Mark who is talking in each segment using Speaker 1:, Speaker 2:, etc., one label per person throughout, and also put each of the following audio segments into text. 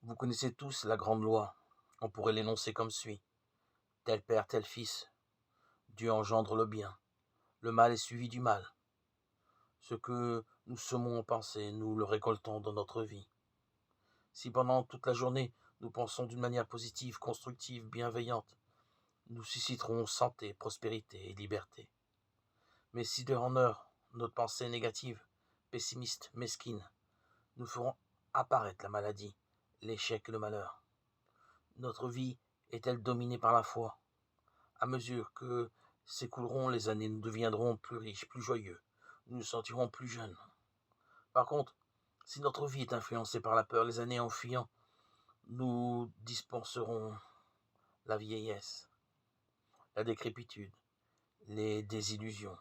Speaker 1: Vous connaissez tous la grande loi. On pourrait l'énoncer comme suit. Tel père, tel fils. Dieu engendre le bien. Le mal est suivi du mal. Ce que nous semons en pensée, nous le récoltons dans notre vie. Si pendant toute la journée, nous pensons d'une manière positive, constructive, bienveillante, nous susciterons santé, prospérité et liberté. Mais si d'heure en heure, notre pensée est négative, pessimiste, mesquine, nous ferons apparaître la maladie, l'échec et le malheur. Notre vie est-elle dominée par la foi? À mesure que s'écouleront les années, nous deviendrons plus riches, plus joyeux, nous nous sentirons plus jeunes. Par contre, si notre vie est influencée par la peur, les années en fuyant, nous dispenserons la vieillesse, la décrépitude, les désillusions.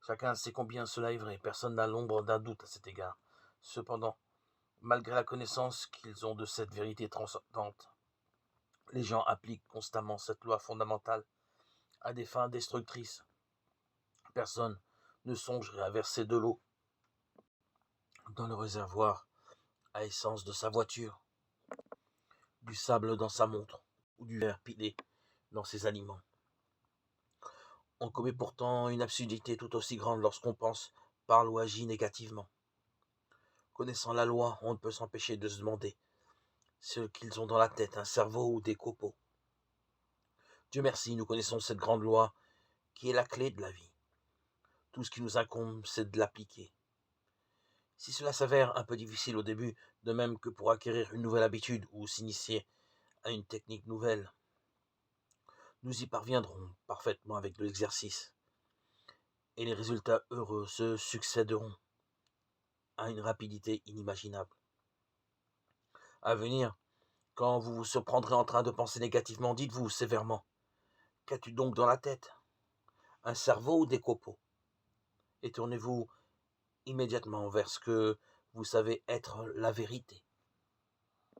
Speaker 1: Chacun sait combien cela est vrai, personne n'a l'ombre d'un doute à cet égard. Cependant, malgré la connaissance qu'ils ont de cette vérité transcendante, les gens appliquent constamment cette loi fondamentale à des fins destructrices. Personne ne songerait à verser de l'eau dans le réservoir à essence de sa voiture, du sable dans sa montre ou du verre pilé dans ses aliments. On commet pourtant une absurdité tout aussi grande lorsqu'on pense, parle ou agit négativement. Connaissant la loi, on ne peut s'empêcher de se demander ce qu'ils ont dans la tête, un cerveau ou des copeaux. Dieu merci, nous connaissons cette grande loi qui est la clé de la vie. Tout ce qui nous incombe, c'est de l'appliquer. Si cela s'avère un peu difficile au début, de même que pour acquérir une nouvelle habitude ou s'initier à une technique nouvelle, nous y parviendrons parfaitement avec de l'exercice. Et les résultats heureux se succéderont à une rapidité inimaginable. À venir, quand vous vous surprendrez en train de penser négativement, dites-vous sévèrement: qu'as-tu donc dans la tête? Un cerveau ou des copeaux? Et tournez-vous immédiatement vers ce que vous savez être la vérité.